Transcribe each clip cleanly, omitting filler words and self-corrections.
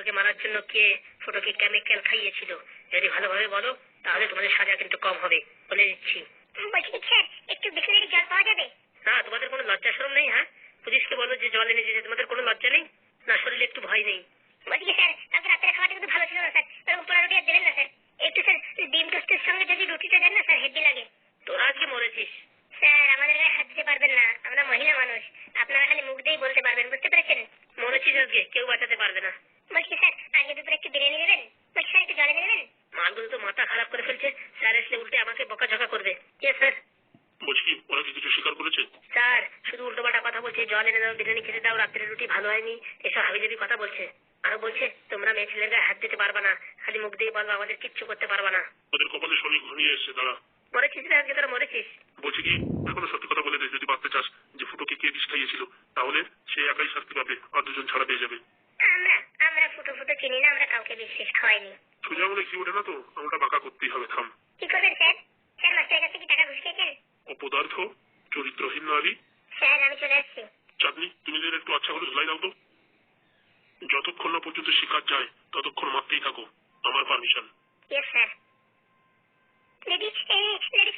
ফুটোকে মারার জন্য কে ফুটোকে কেমিক্যাল খাইয়েছিল যদি ভালোভাবে বলো তাহলে তোমাদের সাজা কিন্তু কম হবে বলে দিচ্ছি। বলছি স্যার একটু বিসলেরি জল পাওয়া যাবে? না তোমাদের কোনো লজ্জা শরম নেই? হ্যাঁ পুলিশকে বলো যে জল এনে দিতে, তোমাদের কোনো লজ্জা নেই? না শরীরে একটু ভয় নেই? বলছি স্যার কালকে রাতের খাবারটা কিন্তু ভালো ছিল না স্যার, এরকম পোড়া রুটি আর দেবেন না স্যার। একটু স্যার ডিম টোস্টের সঙ্গে যদি রুটিটা দেন না স্যার হেভি লাগে। তোরা আজকে মরেছিস। স্যার আমাদের গায়ে হাত দিতে পারবেন না, আমরা মহিলা মানুষ, আপনারা খালি মুখ দিয়েই বলতে পারবেন, বুঝতে পেরেছেন? মরেছিস আজকে, কেউ বাঁচাতে পারবে না। বলছি স্যার আজকে দুপুরে একটু বিরিয়ানি দেবেন? বলছি স্যার একটু জল এনে দেবেন? মালগুলো তো মাথা খারাপ করে ফেলছে, স্যার আসলে উল্টে আমাকে বকাঝকা করবে। কে স্যার? বলছি কি ওরা কি কিছু স্বীকার করেছে? স্যার শুধু উল্টোপাল্টা কথা বলছে, জল এনে দাও, বিরিয়ানি খেতে দাও, রাত্রে রুটি ভালো হয়নি, এসব হাবিজাবি কথা বলছে। আরো বলছে তোমরা মেয়ে ছেলের গায়ে হাত দিতে পারবা না, খালি মুখ দিয়ে বলবা, আমাদের কিচ্ছু করতে পারবা না। ওদের কপালে শনি ঘনিয়ে এসছে। দাঁড়া, মরেছিস রে আজকে, তোরা মরেছিস। বলছি কি এখনো সত্যি কথা বলে দে, যদি বাঁচতে চাস যে ফুটোকে কে বিষ খাইয়েছিল তাহলে সে একাই শাস্তি পাবে আর দুজন ছাড়া পেয়ে যাবে। আমরা আমরা ফুটো ফুটো চিনি না, আমরা কাউকে বিশ্বাস খাওয়াইনি। সোজা বলে কি ওঠে না তো, আমরা বাঁকা করতেই হবে। থাম। কি করবেন স্যার? স্যার মাস্টারের কাছে কি টাকা ঘুষ খেয়েছেন? অপদার্থ, চরিত্রহীন নারী। স্যার আমি চলে আসছি। চাঁদনি তুমি যেন একটু আচ্ছা করে ঝুলাই দাও তো। যতক্ষণ না পর্যন্ত শিকার যায় ততক্ষণ মারতেই থাকো, আমার permission. Yes sir. Ladies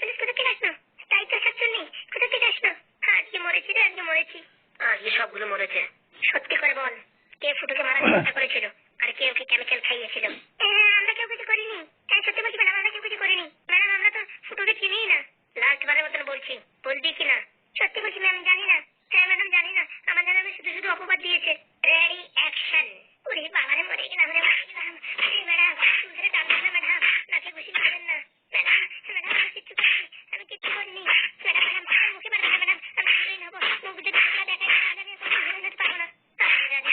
police কোথা থেকে আসলো? তাই তো স্যার শুনি, কোথা থেকে আসলো? আজকে মরেছি রে, আজকে মরেছি। আজকে সবগুলো মরেছে। সত্যি করে বল, কে ফুটোকে মারার চেষ্টা করেছিল আর কে ওকে কেমিক্যাল খাইয়েছিল? আমরা কেউ কিছু করিনি। সত্যি বলছি ম্যাডাম, আমরা কেউ কিছু করিনি ম্যাডাম, আমরা তো ফুটোকে চিনিই না। লাস্ট বারের মতন বলছি, বলবি কিনা? সত্যি বলছি ম্যাম, জানি না। হ্যাঁ ম্যাডাম জানি না, আমাদের নামে শুধু শুধু অপবাদ দিয়েছে। Ready action. ওরে বাবারে মরে গেলাম রে, মরে গেলাম। ম্যাডাম চুল টানবেন না ম্যাডাম, নাকে ঘুষি মারবেন না ম্যাডাম। ম্যাডাম আমি কিচ্ছু করিনি, আমি কিচ্ছু করিনি ম্যাডাম। ম্যাডাম মুখে মারবেন না ম্যাডাম, আমি হিরোইন হবো। মুখ যদি তোমরা দেখাই তাহলে আমি কোনো হিরোইন হতে পারবো না। আমি জানি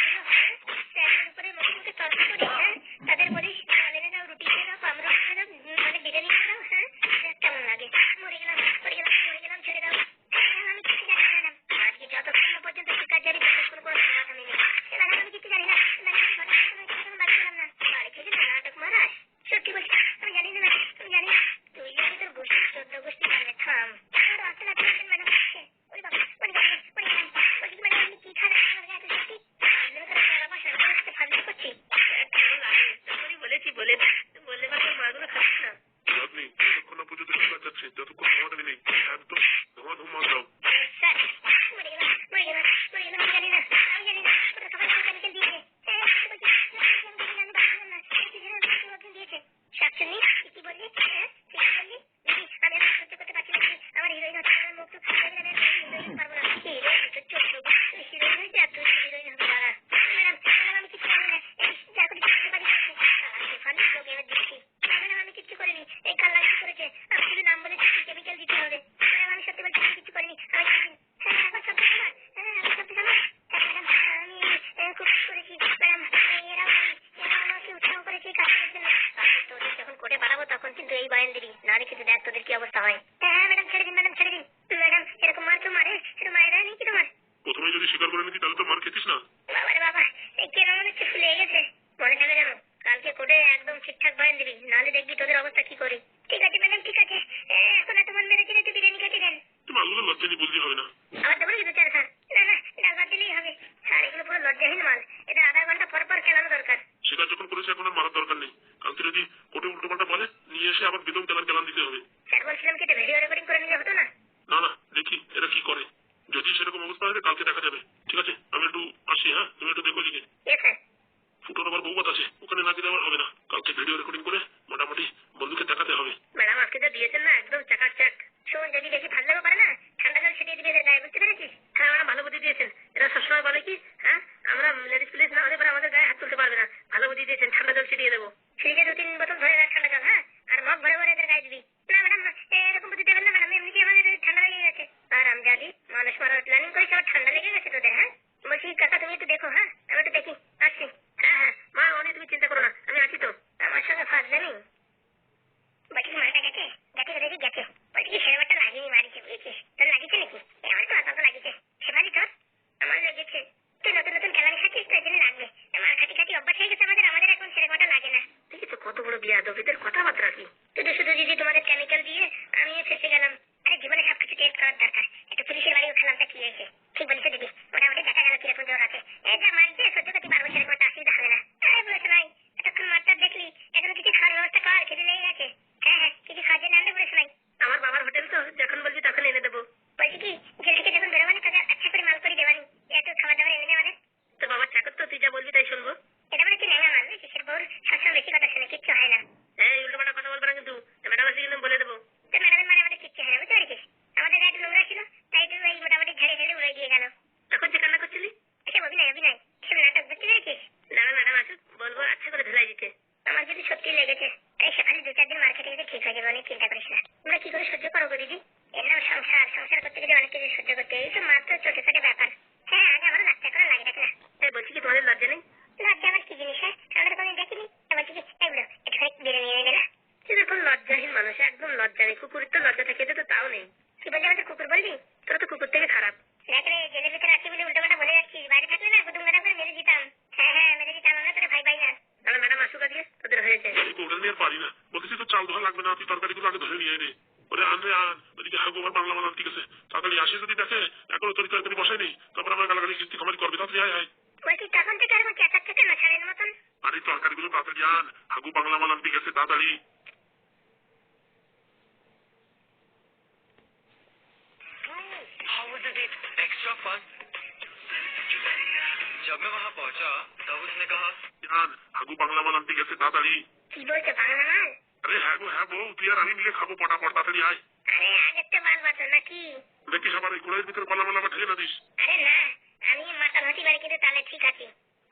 স্যারের উপরে মুখে মুখে তর্ক করি, হ্যাঁ তাদের বলিস জল এনে দাও, রুটি এনে দাও, পামরুটি এনে দাও, মানে বিরিয়ানি এনে দাও। হ্যাঁ কেমন লাগে? মরে গেলাম মরে গেলাম মরে গেলাম, ছেড়ে দাও। আমি কিছু জানি না ম্যাডাম, আজকে যতক্ষণ না পর্যন্ত শিকার জারি ততক্ষণ কোনো সমাধান নেই ম্যাডাম। আমি কিছু জানি না বাড়ি থেকে নাটক মারাস? সত্যি বলছি আমি জানি না ম্যাডাম, আমি জানি না। তুই যদি তোর গোষ্ঠী 14 গোষ্ঠী জানে, থাম। আমার আসতে লাগছে ম্যাডাম। ওরে বাবা ওরে গেলাম ওরে গেলাম। বলছি কি ম্যাডাম আপনি কি খান এত সত্যি? বাবা সাথে ফাজলি করছি। বলেছি বলে বললে বা তোর মারগুলো খাচ্ছিস না। চাঁদনি যতক্ষণ না পর্যন্ত শিকার যাচ্ছে যতক্ষণ সমাধান নেই একদম ধুম মার দাও। স্যার মরে গেলাম মরে গেলাম মরে গেলাম, আমি জানি না আমি জানি না। ওটা সবাই কেমিক্যাল দিয়েছে। শাকচুন্নি কি বললি? ঠিক বললি। আমি সহ্য করতে পারছি না, আমার হিরোইন হচ্ছে, আমার মুখ তো হিরোইন পারবো না। হিরোইন হয়েছে আর তুই হিরোইন হবে। দাঁড়া ম্যাডাম আমি কিছু জানি না, যা করে তোকে এবার দিচ্ছি। ম্যাডাম আমি কিচ্ছু করিনি, এই কাল্লা কি করেছে? আমি শুধু নাম বলেছি কেমিক্যাল দিতে হবে। ম্যাডাম আমি সত্যি বলছি আমি কিছু করিনি। হ্যাঁ এখন সব আমার, হ্যাঁ আমি সব আমার। ম্যাডাম আমি খুব করেছি ম্যাডাম, এরা আমাকে উৎসাহ করেছে কাজ করার জন্য। তোদের যখন কোর্টে পাঠাবো তখন কিন্তু এই বয়ান দিবি, নাহলে কিন্তু দেখ তোদের কি অবস্থা হয়। হ্যাঁ ম্যাডাম ছেড়ে দিন ম্যাডাম ছেড়ে দিন। ম্যাডাম এরকম মার তো মারে, একটু মায়ের নেই কি তোমার? প্রথমে যদি স্বীকার করে নিতি তাহলে তো মার খেতিস না। বাবারে বাবা এই কেন মনে হচ্ছে ফুলে গেছে। মনে থাকে যেন কালকে কোর্টে একদম ঠিকঠাক বয়ান দিবি, নাহলে দেখবি তোদের অবস্থা কি করি। ঠিক আছে ম্যাডাম ঠিক আছে, এখন এত মন মেরেছিল একটু বিরিয়ানি খেতে দেন। তুমি মালগুলো লজ্জা নিয়ে বলতে হবে না। আবার দেবো নাকি 2-4 খান? না না ডাল ভাত দিলেই হবে। আর এগুলো পুরো লজ্জাহীন মাল, এটা আধা ঘন্টা পর পর খেলানো দরকার। স্বীকার যখন করেছে এখন আর মারার দরকার নেই। কালকে যদি কোর্টে উল্টোপাল্টা বলে নিয়ে এসে আবার বেদম চালান দিতে হবে। স্যার বলছিলাম কি এটা ভিডিও রেকর্ডিং করে নিলে হতো না? না না দেখি এরা কি করে, যদি সেরকম অবস্থা হয় কালকে দেখা যাবে। ঠিক আছে আমি একটু আসি। হ্যাঁ তুমি একটু দেখো লিখে। স্যার ফুটোর আবার বউবাত আছে, ওখানে না গেলে আবার হবে না। কালকে ভিডিও রেকর্ডিং করে মোটামুটি বন্ধুকে দেখাতে হবে। ম্যাডাম আজকে যা দিয়েছেন না একদম চাকাচাক। শোন যদি বেশি ফাজলামো পারে না ঠান্ডা জল ছিটিয়ে দিবি এদের গায়ে, বুঝতে পেরেছিস? হ্যাঁ ম্যাডাম ভালো বুদ্ধি দিয়েছেন। এরা সবসময় বলে কি হ্যাঁ আমরা লেডিস পুলিশ না হলে পরে আমাদের গায়ে হাত তুলতে পারবে না। ভালো বুদ্ধি দিয়েছেন, ঠান্ডা জল ছিটিয়ে দেবো। ফ্রিজে 2-3 বোতল ভরে রাখ ঠান্ডা জল, হ্যাঁ আর মগ ভরে ভরে এদের গায়ে দিবি। না ম্যাডাম এরকম বুদ্ধি দেবেন না ম্যাডাম, এমনিতে আমাদের ঠান্ডা লেগে গেছে। আর আমজাদি মানুষ মারার প্ল্যানিং করেছে, আবার ঠান্ডা লেগে গেছে তোদের? হ্যাঁ বলছি কাকা তুমি একটু দেখো, হ্যাঁ আমি একটু দেখি আসছি। হ্যাঁ হ্যাঁ মা অনেক তুমি চিন্তা করো না, আমি আছি তো। আমার সঙ্গে ফাজলামি। বলছি মালটা গেছে গেছে গেছে গেছে। বলছি কি সেরকমটা লাগেনি, মারিছে বুঝেছিস? তোর লাগিছে নাকি? আমার তো আতঙ্ক লাগিছে। সেভালি তোর? আমার লেগেছে। তুই নতুন নতুন খেলানি খাচ্ছিস তো এই জন্য লাগবে। আমার খাটি খাটি অভ্যাস হয়ে গেছে আমাদের এখন সেরকমটা লাগে না। দেখি তো কত বড় বিয়াদব, এদের কথাবার্তা কি? শুধু শুধু দিদি তোমাদের কেমিক্যাল দিয়ে আমিও ফেসে গেলাম। আরে জীবনে সবকিছু টেস্ট করার দরকার। একটু পুলিশের বাড়িও খেলামটা কি হয়েছে? ঠিক বলেছো দিদি, মোটামুটি দেখা গেল কিরকম জোর আছে। এই যা মারছে সত্যি করতে পারবো সেরকম একটা অসুবিধা হবে না। আরে বলেছো সত্যি লেগেছে। এই সেখানে 2-4 দিন মার খেতে গেলে ঠিক হয়ে যাবে, অনেক চিন্তা করিস না। তোমরা কি করে সহ্য করো গো দিদি? এর নাম সংসার, সংসার করতে গেলে অনেক কিছু সহ্য করতে হয়। এই তো মাত্র ছোটখাটো ব্যাপার। হ্যাঁ, আগে আমার লজ্জা করা লাগে দেখে না। বলছি কি তোমাদের লজ্জা নেই? লজ্জা আবার কি জিনিস? হ্যাঁ, আমরা তো কোনোদিন দেখিনি। বলছি কি এগুলো একটুখানি বেড়ে নিয়ে নেবে না? এরকম লজ্জাহীন মানুষ, একদম লজ্জা নেই। কুকুরের তো লজ্জা থাকে, এদের তো তাও নেই। কি বললি? আমাদের কুকুর বলবি? তোরা তো কুকুর থেকে খারাপ। দেখ রে, জেলের ভিতরে আছি বলে উল্টোপাল্টা বলে যাচ্ছিস। বাইরে থাকলে না গুদুম গাদা করে মেরে দিতাম। হ্যাঁ হ্যাঁ, মেরে দিতাম। আমরা তোরে ভাই পাই না। তাহলে ম্যাডাম আসুক আজকে, তোদের হয়েছে। এই ওটা নিয়ে আর পারি না। বলতেছি তো চাল ধোয়া লাগবে না, তুই তরকারিগুলো আগে ধরে নিয়ে রে। ওরে আন রে আন। ওদিকে হাগু আমার বাংলা মানান ঠিক আছে। তাড়াতাড়ি আসে যদি দেখে এখনো তোর তরকারি বসাই নেই, তারপর আমার গালাগালি কিস্তি খামারি করবে। তাড়াতাড়ি আয় আয়। বলছি তখন থেকে এরকম চেঁচাচ্ছে কেন ছাড়ের মতন? আর এই তরকারিগুলো তাড়াতাড়ি আন। হাগু বাংলা মানান ঠিক আছে, তাড়াতাড়ি। How was the date? Extra fun. जब मैं वहाँ पहुँचा तब उसने कहा আন হাগু বাংলা মানান ঠিক আছে, তাড়াতাড়ি। কি বলছে বাংলা মাল? আরে হ্যাঁ গো হ্যাঁ বউ, তুই আর আমি মিলে খাবো পটাপট, তাড়াতাড়ি আয়। আরে আগের তো বাল বাতো নাকি? দেখিস আবার এই কুড়াইয়ের ভিতরে পালা মালা ঠেলে না দিস। আরে না, আমি মাথা ভাতি বাড়ি কিন্তু তাহলে ঠিক আছে।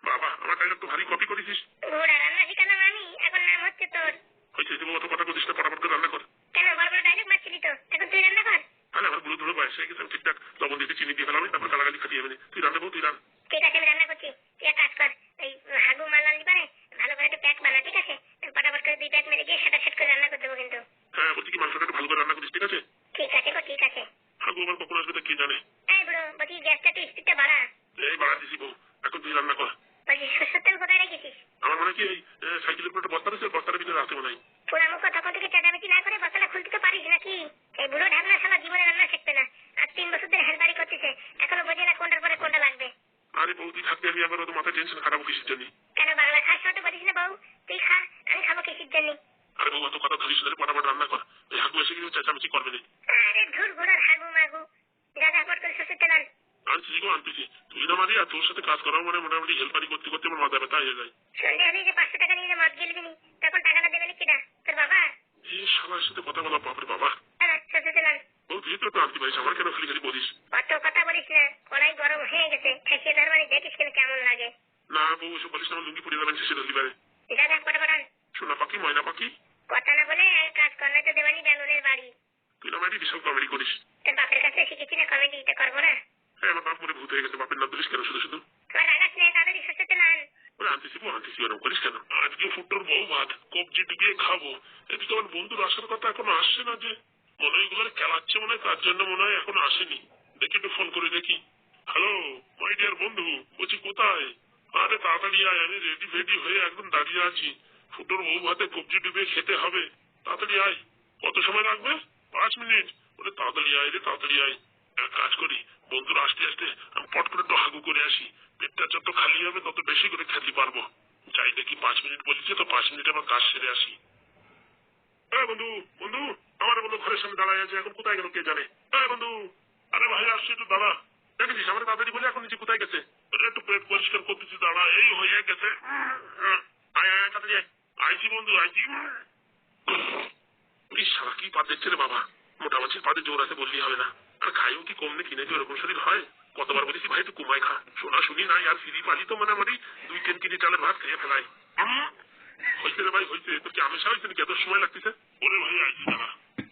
বাবা আমার ডায়লগ তো ভারী কপি করেছিস। ঘোড়া রান্না শিখালাম আমি, এখন নাম হচ্ছে তোর। হয়েছে তুমি অত কথা বলিস না, পটাপট করে রান্না কর। কেন বড় বড় ডায়লগ মারছিলি তো, এখন তুই রান্না কর। তাহলে আমার গুলো ধরে বয়স হয়ে গেছে, আমি ঠিকঠাক লবণ দিয়ে চিনি দিয়ে ফেলাম, তারপর গালাগালি খাটিয়ে যাবে। তুই রান্না বউ, তুই রান। ঠিক আছে আমি রান্না করছি, তুই এক কাজ কর, ওই হাগু মাল আনলি পারে ভালো করে একটা প্যাক বানা, ঠিক আছে? আমি ফটাফট করে 2 প্যাক মেরে গিয়ে সেটা সেট করে রান্না করে দেবো কিন্তু। হ্যাঁ বলছি কি মাংসটা একটু ভালো করে রান্না করিস, ঠিক আছে? ঠিক আছে গো, ঠিক আছে। হাগু আবার কখন আসবে তা কে জানে। এই বুড়ো, বলছি গ্যাসটা একটু স্পিডটা বাড়া। এই বাড়া দিছি বউ, এখন তুই রান্না কর। বলছি সরষের তেল কোথায় রেখেছিস? আমার মনে হয় কি এই সাইকেলের উপর একটা বস্তা রয়েছে, বস্তার ভিতরে আছে মনে হয়। পোড়ামুখ তখন থেকে চেঁচামেচি না করে বসাটা খুলতে তো পারিস নাকি? এই বুড়ো ঢাকনা শালা জীবনে রান্না শিখবে না। আজ 3 বছর ধরে হেলবাড়ি করতেছে, এখনো বোঝে না কোনটার পরে কোনটা লাগবে। আরে বউ তুই থাকতে আমি আবার ওদের মাথায় টেনশন খারাপ কিসের জন্য? কেন বাংলা খাস তো বলিস না বউ? তুই খা, আমি খাবো কিসের জন্য? আরে বউ অত কথা ধরিস না, পটাপট রান্না কর। এই হাগু এসে কিন্তু চেঁচামেচি করবে না। আরে ধুর ঘোড়ার হাগু মাগু, গাদা পট করে সরষের তেল আন। আনছি গো আনতেছি, তুই না মারি আর তোর সাথে কাজ করাও মানে মোটামুটি হেল্পারি করতে করতে আমার মাথা ব্যথা হয়ে যায়। সন্ধ্যে হলে যে 500 টাকা নিয়ে মদ গেলবি নি, তখন টাকাটা দেবে কিনা? তোর বাবা? এই শালার সাথে কথা বলা বাপরে বাবা। সরষের তেল আন। বউ তুই তো আনতে পারিস, আমার কেন খালি খালি বলিস? অত কথা বলিস না, কড়াই গরম হয়ে গেছে, ঠেসিয়ে ধরবানি দেখিস কেন কেমন লাগে। না বউ ওসব বলিস না, আমার লুঙ্গি পড়ে যাবেন শেষে রবিবারে। দাদা ফটাফট আন। সোনা পাখি ময়না পাখি। কথা না বলে এক কাজ কর, না তো দেবানি বেলুনের বাড়ি। তুই না মারি বিশাল কমেডি করিস। তোর বাপের কাছে শিখেছি না কমেডি, এটা করবো না? হ্যাঁ আমার বাপ মনে ভূত হয়ে গেছে, বাপের নাম ধরিস কেন শুধু শুধু? তোমার রাগাস নেই, তাড়াতাড়ি সরষের তেল আন। ওরা আনতেছি বউ আনতেছি, ওরকম করিস কেন? আজকে ফুটোর বউ ভাত কবজি ডুবিয়ে খাবো। এদিকে আমার বন্ধুর আসার কথা এখনো আসছে না যে, মনে হয় এগুলো খেলাচ্ছে মনে হয়, তার জন্য মনে হয় এখনো আসেনি। দেখি একটু ফোন করে দেখি। হ্যালো মাই ডিয়ার বন্ধু, বলছি কোথায়? আরে তাড়াতাড়ি আয়, আমি রেডি ফেডি হয়ে একদম দাঁড়িয়ে আছি। ফুটোর বউ ভাতে কবজি ডুবিয়ে খেতে হবে, তাড়াতাড়ি আয়। কত সময় লাগবে? 5 মিনিট। ওরে তাড়াতাড়ি আয় রে, তাড়াতাড়ি আয়। এক কাজ করি, বন্ধুরা আসতে আসতে আমি পট করে একটু হাগু করে আসি। পেটটা যত খালি হবে তত বেশি করে খেতে পারবো। যাই দেখি 5 মিনিট বলেছে তো, 5 মিনিটে আমার কাজ সেরে আসি। হ্যাঁ বন্ধু, বন্ধু আমার বন্ধু ঘরের সামনে দাঁড়ায় আছে, এখন কোথায় গেল কে জানে। হ্যাঁ বন্ধু, আরে ভাই আসছি একটু দাঁড়া। দেখেছিস আমার তাড়াতাড়ি বলে এখন নিচে কোথায় গেছে? একটু পেট পরিষ্কার করতেছি, দাঁড়া। এই হয়ে গেছে। আয় আয় তাড়াতাড়ি আয়। আইছি বন্ধু আইছি। সারা কি পা দেখছে রে বাবা, মোটা মাছের পাতে জোর আছে বললেই হবে না। আর খাইও কি কম নাকি, নাকি ওরকম শরীর হয়? কতবার বলেছি ভাই তুই কুমাই খা, শোনা শুনি নাই। আর ফিরি পালি তো মানে আমার 2-3 কেজি চালের ভাত খেয়ে ফেলাই। হয়েছে রে ভাই হয়েছে, তোর কি আমেশা হয়েছে নাকি? এত সময় লাগতেছে? ওরে ভাই আইছি দাঁড়া।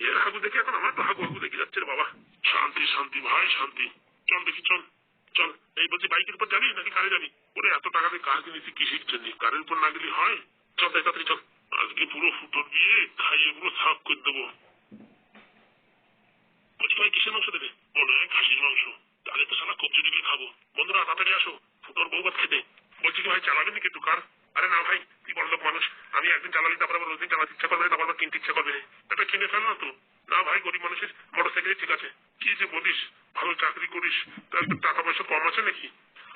এর হাগু দেখে এখন আমার তো হাগু হাগু দেখে যাচ্ছে রে বাবা। শান্তি শান্তি ভাই শান্তি। চল দেখি চল চল। এই বলছি বাইকের উপর যাবি নাকি কারে যাবি? ওরে এত টাকা দিয়ে কার কিনেছি কিসের জন্য? কারের উপর না গেলে হয়? চল তাড়াতাড়ি চল। আজকে পুরো ফুটোর দিয়ে খাইয়ে পুরো সাফ করে দেবো। বলছি ভাই কিসের মাংস দেবে? মনে হয় খাসির মাংস। তাহলে তো সারা কবজি ডুবিয়ে খাবো। বন্ধুরা তাড়াতাড়ি আসো ফুটোর বউ ভাত খেতে। বলছি কি ভাই চালাবেন নাকি একটু কার? আরে না ভাই, তুই বড়লোক মানুষ, আমি একদিন চালালি তারপর আবার রোজদিন চালাতে ইচ্ছা করবে না, তারপর আবার কিনতে ইচ্ছা করবে না। এটা কিনে ফেল না তো। না ভাই গরিব মানুষের মোটর সাইকেলে ঠিক আছে। কি যে বলিস, ভালো চাকরি করিস, তার টাকা পয়সা কম আছে নাকি?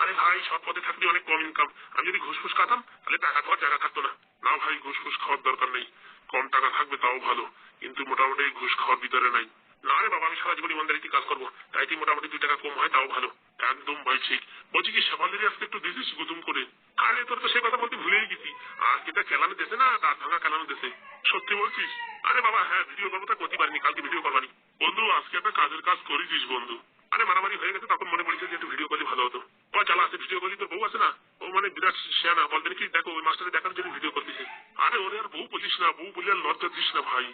আরে ভাই সব পথে থাকলে অনেক কম ইনকাম। আমি যদি ঘুষ ফুস খাতাম তাহলে টাকা খাওয়ার জায়গা থাকতো না। না ভাই ঘুষ ফুস খাওয়ার দরকার নেই, কম টাকা থাকবে তাও ভালো, কিন্তু মোটামুটি ঘুষ খাওয়ার ভিতরে নাই। না রে বাবা, আমি সারা জীবন ইমানদারিতে কাজ করবো, তাই কি মোটামুটি 2 টাকা কম হয় তাও ভালো। একদম ভাই ঠিক। বলছি কি সেবালেরই আজকে একটু দিছিস গুদুম করে? আরে তোর তো সে কথা বলতে ভুলেই গেছি। আজকে এটা কেলানো দেশে না, দাঁত ভাঙা কেলানো দেশে। সত্যি বলছিস? আরে বাবা হ্যাঁ, ভিডিও করবো তা করতে পারিনি, কালকে ভিডিও করবানি। বন্ধু আজকে একটা কাজের কাজ করেছিস বন্ধু। আরে মারামারি হয়ে গেছে, তখন মনে পড়েছে যে একটু ভিডিও করলে ভালো হতো। চালা আছে ভিডিও করলি, তোর বউ আছে না, ও মানে বিরাট শেয়ানা, বলতে কি দেখো ওই মাস্টারে দেখার জন্য ভিডিও করতেছে। আরে ওরে আর বউ 25 না, বউ বলে আর লজ্জা দিস না ভাই।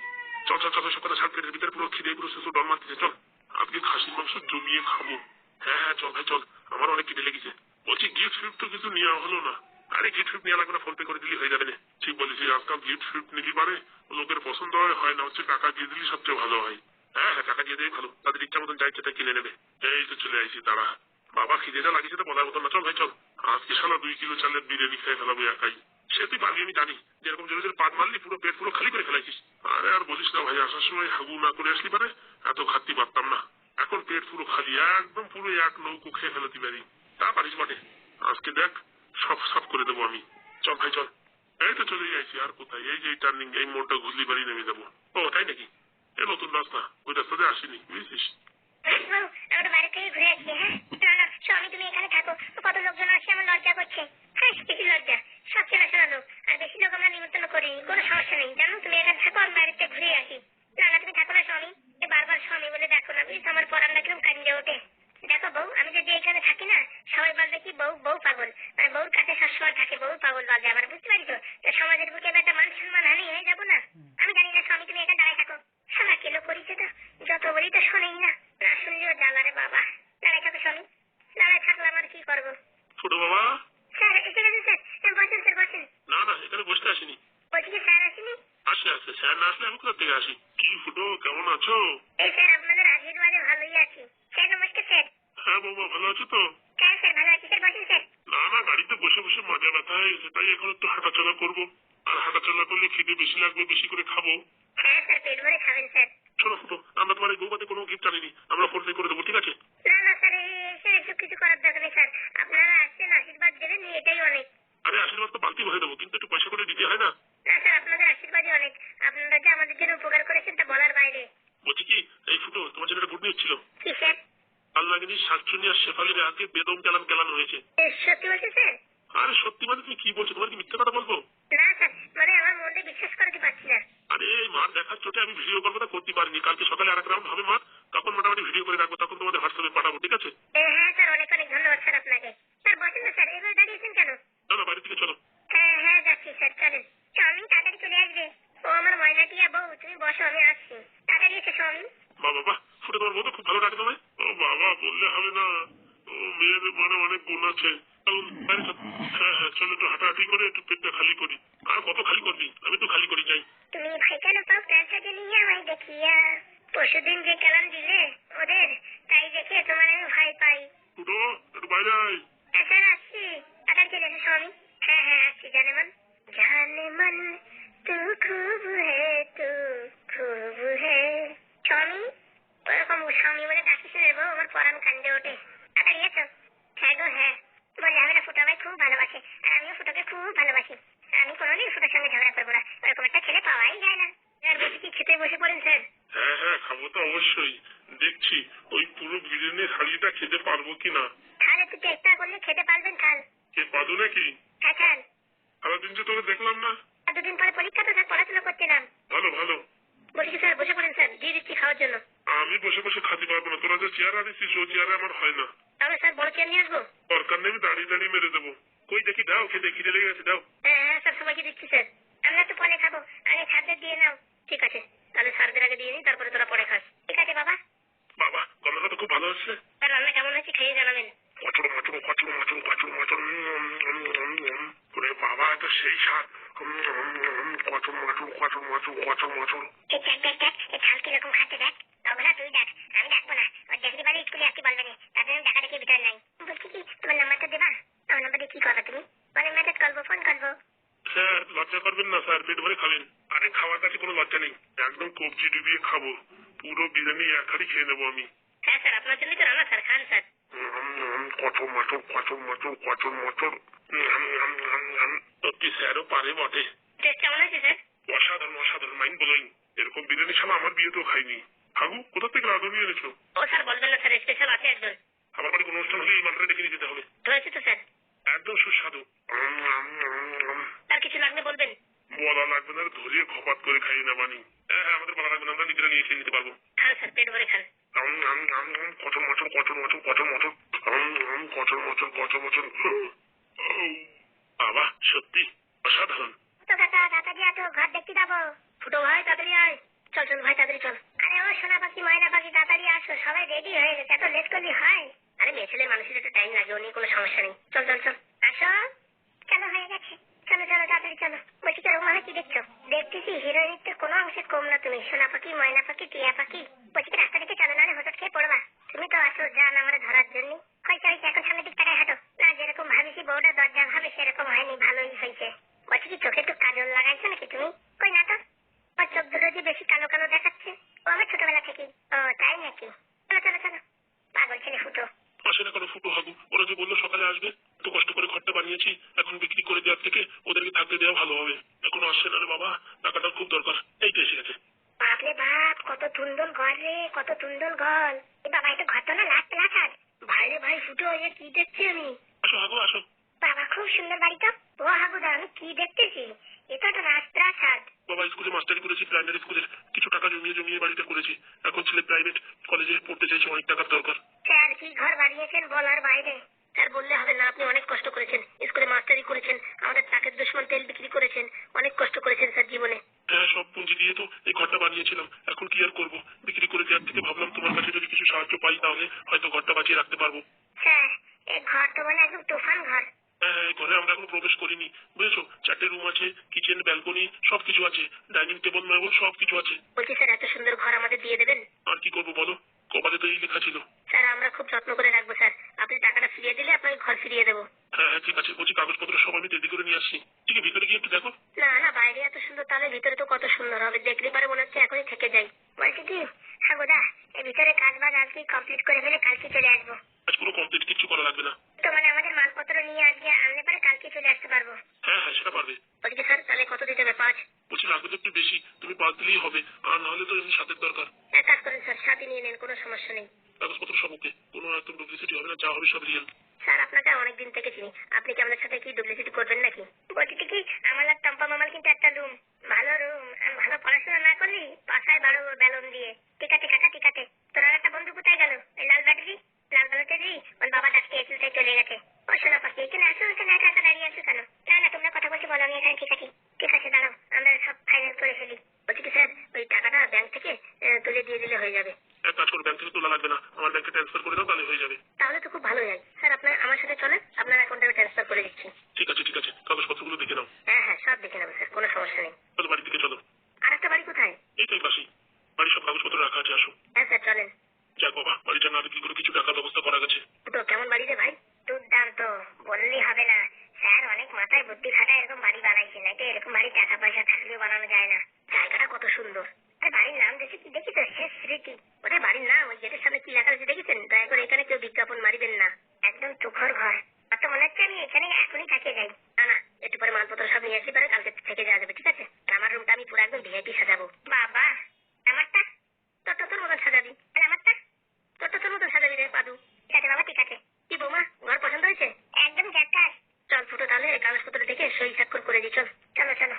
চল চল চল, সব কথা ছাড়, পেটের ভিতরে পুরো খিদে পুরো শেষ ডল মারতেছে। চল আজকে খাসির মাংস জমিয়ে খাবো। হ্যাঁ হ্যাঁ চল ভাই চল, আমার অনেক খিদে লেগেছে। বলছি গিফট ফিফট তো কিছু নেওয়া হলো না। আরে গিফট ফিফট নেওয়া লাগবে না, ফোন পে করে দিলি হয়ে যাবে না। ঠিক বলেছিস, আজকাল গিফট ফিফট নিলি পারে লোকের পছন্দ হয় না, হচ্ছে টাকা দিয়ে দিলি সবচেয়ে ভালো হয়। হ্যাঁ হ্যাঁ টাকা দিয়ে দেয় ভালো, তাদের ইচ্ছা মতন যা ইচ্ছা তাই কিনে নেবে। এই তো চলে আইছি, তারা বাবা খিদেটা লাগিয়েছে তো বলার মতন না। চল ভাই চল, আজকে শালা 2 কিলো চালের বিরিয়ানি খেয়ে ফেলাবো একাই। সে তুই পারবি আমি জানি, যেরকম জোরে জোরে পাট মারলি পুরো পেট পুরো খালি করে ফেলাইছিস। আরে আর বলিস না ভাই, আসার সময় হাগু না করে আসলি পারে এত খাটতে পারতাম না। এখন পেট পুরো খালি, একদম পুরো এক নৌকো খেয়ে ফেলতে পারি। তা পারিস বটে, আজকে দেখ সব সাফ করে দেবো আমি। চল ভাই চল। এই তো চলে যাইছি, আর কোথায়, এই যে টার্নিং, এই মোড়টা ঘুরলি বাড়ি নেমে যাবো। ও তাই নাকি, এ নতুন রাস্তা, ওই রাস্তাতে আসিনি বুঝেছিস। আমরা বাইরে থেকে ঘুরে আসছি। হ্যাঁ না না স্বামী, তুমি এখানে থাকো, কত লোকজন আসছে, আমার লজ্জা করছে। হ্যাঁ বেশি লজ্জা, সব চেনাশোনা লোক, আর বেশি লোক আমরা নিমন্ত্রণ করিনি, কোনো সমস্যা নেই জানো। তুমি এখানে থাকো, আমি বাইরে থেকে ঘুরে আসি। না না তুমি থাকো না স্বামী, বারবার স্বামী বলে দেখো না, বুঝছো আমার পরান্না কিরকম কান্দে ওঠে। দেখো বউ, আমি যদি এখানে থাকি না, সবাই বলবে কি বউ বউ পাগল, মানে বউর কাছে সবসময় থাকে, বউ পাগল বলবে আমার, বুঝতে পারি তো। সমাজের বুকে একটা মান সম্মান হানি হয়ে যাবো না। আমি জানি না স্বামী, তুমি এখানে দাঁড়ায় থাকো। সারা কিলো করিছে তো, যত বলি তো শোনেই না, না শুনলেও জ্বালারে বাবা। দাঁড়ায় থাকো স্বামী, দাঁড়ায় থাকলাম আর কি করবো। ছোট বাবা, স্যার এসে গেছেন স্যার, বসেন স্যার বসেন। না না এখানে বসতে আসিনি। বলছি কি স্যার আসেনি? আসলে আসলে স্যার না আসলে আমি কোথা থেকে আসি। কি ফুটো, কেমন আছো? এই স্যার আপনাদের আশীর্বাদে ভালোই আছি। স্যার নমস্কার স্যার। হ্যাঁ বাবা ভালো আছো তো? হ্যাঁ স্যার ভালো আছি স্যার, বসেন স্যার। না না গাড়িতে বসে বসে মজা ব্যথা হয়ে গেছে, তাই এখন একটু হাঁটাচলা করবো। আর হাঁটাচলা করলে খিদে বেশি লাগবে, বেশি করে খাবো। হ্যাঁ স্যার পেট ভরে খাবেন স্যার। শোনো ফুটো, আমরা তোমার এই বৌমাতে কোনো গিফট আনিনি, আমরা ফোন পে করে দেবো, ঠিক আছে? না না স্যার, স্যার এসব কিছু করার দরকার নেই স্যার, আপনারা আসছেন আশীর্বাদ দেবেন এটাই অনেক। আরে আশীর্বাদ তো বালতি ভরে দেবো, কিন্তু একটু পয়সা করে দিতে হয় না? না স্যার আপনাদের আশীর্বাদই অনেক, আপনারা যে আমাদের জন্য উপকার করেছেন তা বলার বাইরে। বলছি কি, এই ফুটো তোমার জন্য একটা গুড নিউজ ছিল। কি স্যার? আল্লাহগিনী শাকচুনি আর শেফালির আগে বেদম কেলান কেলান হয়েছে। সত্যি বলছেন স্যার? আরে সত্যি মানে তুমি কি বলছো, তোমার কি মিথ্যে কথা বলবো? না স্যার, মানে আমার মনে বিশ্বাস করতে পারছি না। আরে এই মার দেখার চোটে আমি ভিডিও কলটা করতে পারিনি, কালকে সকালে আরেক রাউন্ড হবে মার, তখন মোটামুটি ভিডিও করে রাখবো, তখন তোমাদের হোয়াটসঅ্যাপে পাঠাবো, ঠিক আছে? হ্যাঁ স্যার, অনেক অনেক ধন্যবাদ স্যার আপনাকে। স্যার বসেন না স্যার, এবার দাঁড়িয়েছেন কেন? না না বাড়ি থেকে চলো। হ্যাঁ হ্যাঁ যাচ্ছি স্যার, চলেন। স্বামী তাড়াতাড়ি চলে আসবে। ও আমার ময়নাটিয়া বউ, তুমি বসো আমি আসছি, তাড়াতাড়ি এসে স্বামী। বাবা বাহ, ফুটে তোমার বউ তো খুব ভালো ডাকে তোমায়। ও বাবা বললে হবে না, ও মেয়ের মানে অনেক গুণ আছে। বাইরে চল। হ্যাঁ হ্যাঁ চলো একটু হাঁটাহাঁটি করে একটু পেটটা খালি করি। আর কত খালি করবি, আমি তো খালি করি যাই। তুমি ভাই কেন পাও প্যান্টটা নিয়ে আমায় দেখিয়া, পরশুদিন যে কেলান দিলে ওদের, তাই দেখে তোমার আমি ভয় পাই। ফুটো একটু বাইরে আয়। হ্যাঁ স্যার আসছি, তাড়াতাড়ি চলে এসে স্বামী। হ্যাঁ হ্যাঁ আসছি। জানে মন, জানে মন তু খুব হে, তু খুব হে। স্বামী ওরকম স্বামী বলে ডাকিস রে বউ, আমার পরাণ কান্দে ওঠে। তাড়াতাড়ি এসো। হ্যাঁ গো হ্যাঁ, বলে আমি না ফুটো আমায় খুব ভালোবাসে, আর আমিও ফুটোকে খুব ভালোবাসি। আমি কোনোদিন ফুটোর সঙ্গে ঝগড়া করবো না, ওরকম একটা ছেলে পাওয়াই যায় না। আর বলছি কি খেতে বসে পড়েন স্যার? হ্যাঁ হ্যাঁ খাবো তো অবশ্যই, দেখছি ওই পুরো বিরিয়ানির হাড়িটা খেতে পারবো কিনা। খাল একটু চেষ্টা করলে খেতে পারবেন খাল। কে পাদু নাকি? হ্যাঁ খাল। সারাদিন যে তোকে দেখলাম না। আর দুদিন পরে পরীক্ষা তো স্যার, পড়াশোনা করছিলাম। ভালো ভালো। বলছি স্যার বসে পড়েন স্যার, দিয়ে দিচ্ছি খাওয়ার জন্য। আমি বসে বসে খাতে পারবো না, তোরা যে চেয়ার আনিস ও চেয়ারে আমার হয় না। তাহলে স্যার বড় চেয়ার নিয়ে আসবো? দরকার নেই, আমি দাঁড়িয়ে দাঁড়িয়ে মেরে দেবো। কই দেখি দাও, খেতে খিদে লেগে গেছে দাও। হ্যাঁ হ্যাঁ স্যার সবাইকে দিচ্ছি স্যার। আমরা তো পরে খাবো, আগে স্যারদের দিয়ে নাও। ঠিক আছে, তাহলে স্যারদের আগে দিয়ে নিই, তারপরে তোরা পরে খাস। ঠিক আছে বাবা। বাবা গন্ধটা তো খুব ভালো হচ্ছে। স্যার রান্না কেমন হয়েছে খেয়ে জানাবেন। কচুর মচুর কচুর মচুর কচুর মচুর। ওরে বাবা এটা সেই স্বাদ। কচুর মচুর কচুর মচুর কচুর মচুর। এই দেখ দেখ দেখ, এই ঝাল কিরকম খাচ্ছে দেখ। তবলা তুই দেখ, আমি ডাকবো না, ওর দেখতে পারি স্কুলে আসতে বলবে না, তার জন্য দেখা দেখি ভিতরে নাই। বলছি কি তোমার নাম্বারটা দেবা? আমার নাম্বার দিয়ে কি করবা তুমি? বলে মেসেজ করবো, ফোন করবো। স্যার লজ্জা করবেন না স্যার, পেট ভরে খাবেন। আরে খাওয়ার কাছে কোনো লজ্জা নেই, একদম কবজি ডুবিয়ে খাবো, পুরো বিরিয়ানি এক হাড়ি খেয়ে নেবো আমি। হ্যাঁ স্যার আপনার জন্যই তো রান্না স্যার, খান স্যার। কচুর মচুর কচুর মচুর কচুর মচুর। সত্যি স্যারও পারে বটে। টেস্ট কেমন হয়েছে স্যার? অসাধারণ অসাধারণ, মাইন্ড ব্লোয়িং। এরকম বিরিয়ানি ছাড়া আমার বিয়েতেও খাইনি। খাবো কোথা থেকে রাঁধুনি এনেছো? ও স্যার বলবেন না স্যার, স্পেশাল আছে একজন। আমার বাড়ি কোনো অনুষ্ঠান হলে এই মাত্রা ডেকে নিয়ে যেতে হবে। হয়েছে তো স্যার। একদম সুস্বাদু। তার কিছু লাগলে বলবেন। বলা লাগবে না, ধরিয়ে খপাত করে খাইয়ে না বানি। হ্যাঁ আমাদের বলা লাগবে না, আমরা নিজেরা নিয়ে খেয়ে নিতে পারবো। খান স্যার, পেট ভরে খান। কচুর মচুর কচুর মচুর কচুর মচুর কচুর মচুর কচুর মচুর। বাবা সত্যি অসাধারণ। তো কাকা তাড়াতাড়ি আসো, ঘর দেখতে যাবো। চল চল ভাই তাড়াতাড়ি চল। আরে ও সোনা পাখি ময়না পাখি তাড়াতাড়ি আসো, সবাই রেডি হয়ে গেছে, এত লেট করলে হয়? আরে মেয়ে ছেলে মানুষের একটু টাইম লাগে, ও নিয়ে কোনো সমস্যা নেই। চল চল চল। আসো, চলো হয়ে গেছে, চলো চলো তাড়াতাড়ি চলো। বলছি কি রুমানে কি দেখছো? দেখতেছি হিরোইনের তো কোনো অংশে কম না তুমি, সোনা পাখি ময়না পাখি টিয়া পাখি। বলছি কি রাস্তা দিকে চলো, না হোঁচট খেয়ে পড়বা। তুমি তো আসো জান আমরা ধরার জন্য। হয়েছে হয়েছে, এখন সামনের দিক তাকায় হাঁটো। না যেরকম ভাবিছি বউটা দরজা ভাবে সেরকম হয়নি, ভালোই হয়েছে। বলছি কি চোখে একটু কাজল লাগাইছো নাকি তুমি? কই না তো, ওর চোখ দুটো যে বেশি কালো কালো দেখাচ্ছে। ও আমার ছোটবেলা থেকেই। ও তাই নাকি? চলো চলো চলো, পাগল ছেলে ফুটো। আসে না কেন ফুটো হাগু? ওরা যে বললো সকালে আসবে, তো কষ্ট করে ঘরটা বানিয়েছি, এখন বিক্রি করে দেওয়ার থেকে ওদেরকে থাকতে দেওয়া ভালো হবে। এখনো আসছে না রে বাবা, টাকাটা খুব দরকার। এই তো এসে গেছে। বাপরে বাপ, কত সুন্দর ঘর রে, কত সুন্দর ঘর। এ বাবা, এটা ঘর তো না লাখ লাখ আর। ভাইরে ভাই ফুটো, এ কি দেখছি আমি? আসো হাগু আসো। বাবা খুব সুন্দর বাড়ি তো। ও হাগুদা, আমি কি দেখতেছি? এটা তো রাজপ্রাসাদ। বাবা স্কুলে মাস্টারি করেছি, প্রাইমারি স্কুলের কিছু টাকা জমিয়ে জমিয়ে বাড়িটা করেছি। এখন ছেলে প্রাইভেট কলেজে পড়তে চাইছে, অনেক টাকার দরকার। স্যার কি ঘর বানিয়েছেন বলার বাইরে। স্যার বললে হবে না, আপনি অনেক কষ্ট করেছেন, স্কুলে মাস্টারি করেছেন, আমাদের টাকের দুশ্মন তেল বিক্রি করেছেন, অনেক কষ্ট করেছেন স্যার জীবনে। হ্যাঁ সব পুঁজি দিয়ে তো এই ঘরটা বানিয়েছিলাম। এখন কি আর করবো, বিক্রি করে দেওয়ার থেকে ভাবলাম তোমার কাছে যদি কিছু সাহায্য পাই তাহলে হয়তো ঘরটা বাঁচিয়ে রাখতে পারবো। স্যার এই ঘর তো মানে একদম তুফান ঘর। হ্যাঁ এই ঘরে আমরা এখন প্রবেশ করিনি, বুঝেছো? 4টে রুম আছে, কিচেন, ব্যালকনি সবকিছু আছে, ডাইনিং টেবিল মেবল সবকিছু আছে। বলছি স্যার এত সুন্দর ঘর আমাদের দিয়ে দেবেন? আর কি করবো বলো, কপালে তো এই লেখা ছিল। স্যার আমরা খুব যত্ন করে রাখবো স্যার, আপনি টাকাটা ফিরিয়ে দিলে আপনাকে ঘর ফিরিয়ে দেবো। হ্যাঁ হ্যাঁ ঠিক আছে, বলছি কাগজপত্র সব আমি রেডি করে নিয়ে আসছি। ঠিক আছে ভিতরে গিয়ে একটু দেখো। না না, বাইরে এত সুন্দর, তাহলে ভিতরে তো কত সুন্দর হবে, দেখলে পারে মনে হচ্ছে এখনই থেকে যাই। বলছি কি হাগুদা, এই ভিতরে কাজ বাজ আজকে কমপ্লিট করে ফেলে কালকে চলে আসবো। আজ পুরো কমপ্লিট, কিছু করা লাগবে না। তো মানে আমাদের মালপত্র নিয়ে আজকে আনলে পারে কালকে চলে আসতে পারবো। হ্যাঁ হ্যাঁ সেটা পারবে। বলছি কি স্যার তাহলে কত দিতে হবে? 5? বলছি লাগবে তো একটু বেশি, তুমি 5 দিলেই হবে, আর নাহলে তো এমনি সাথের দরকার। এক কাজ করেন স্যার, 7 নিয়ে নেন, কোনো সমস্যা নেই। কাগজপত্র সব ওকে, কোনো একদম ডুপ্লিসিটি হবে না, যা হবে সব রিয়েল। স্যার আপনাকে অনেকদিন থেকে চিনি, আপনি কি আমাদের সাথে কি ডুপ্লিসিটি করবেন নাকি? বলছি কি আমার আর টম্পা মামার কিন্তু একটা রুম, ভালো রুম। ভালো পড়াশোনা না করলি পাশায় বাড়ো বেলুন দিয়ে। ঠিক আছে কাকা ঠিক আছে। তোর আর একটা বন্ধু কোথায় গেল? এই লাল ব্যাটারি লাল ব্যাটারি ওর বাবা ডাকতে এসে চলে গেছে। ও শোনা পাখি, এখানে আসো, এখানে একা একা দাঁড়িয়ে আছো কেন? না না তোমরা কথা বলছি বলো, আমি এখানে ঠিক আছি। ঠিক আছে দাঁড়াও, আমরা সব ফাইনাল করে ফেলি। বলছি কি স্যার ওই টাকাটা ব্যাংক থেকে তুলে দিয়ে দিলে হয়ে যাবে। এক কাজ করো, ব্যাংক থেকে তোলা লাগবে না, আমার ব্যাংকে ট্রান্সফার করে দাও, তাহলে হয়ে যাবে। তাহলে তো খুব ভালো হয় স্যার, আপনার আমার সাথে চলেন, আপনার অ্যাকাউন্টে আমি ট্রান্সফার করে দিচ্ছি। ঠিক আছে ঠিক আছে, কাগজপত্রগুলো দেখে নাও। হ্যাঁ হ্যাঁ সব দেখে নেবো স্যার, কোনো সমস্যা নেই। চলো বাড়ি থেকে চলো। আর একটা বাড়ি কোথায়? এই তো এই পাশেই, বাড়ির সব কাগজপত্র রাখা আছে, আসো। হ্যাঁ স্যার চলেন। যাক বাবা, বাড়িটা না বিক্রি করে কিছু টাকার ব্যবস্থা করা গেছে। তো কেমন বাড়ি রে ভাই? দুর্দান্ত, বললেই হবে না। স্যার অনেক মাথায় বুদ্ধি খাটায় এরকম বাড়ি বানাইছে, নাকি এরকম বাড়ি টাকা পয়সা থাকলেও বানানো যায় না। জায়গাটা কত সুন্দর। আর বাড়ির নাম দেখি তো, শেষ স্মৃতি। ওদের বাড়ির নাম ওই গেটের সামনে কি লেখা আছে দেখেছেন? দয়া করে এখানে কেউ বিজ্ঞাপন মারিবেন না। একদম তুখর ঘর। আর তো মনে হচ্ছে আমি এখানে এখনই থাকে যাই। না না, একটু পরে মালপত্র সব নিয়ে আসি, পরে কালকে থেকে যাওয়া যাবে, ঠিক আছে? আর আমার রুমটা আমি পুরো একদম ভিআইপি সাজাবো। বাবা, আমারটা? তোর মতন সাজাবি। আর আমারটা? তোর মতন সাজাবি রে পাদু। ঠিক আছে বাবা ঠিক আছে। কি বৌমা, ঘর পছন্দ হয়েছে? একদম ঝাক্কাস। চল ফুটো, তাহলে কাগজপত্র দেখে সই স্বাক্ষর করে দিই, চল। চলো চলো।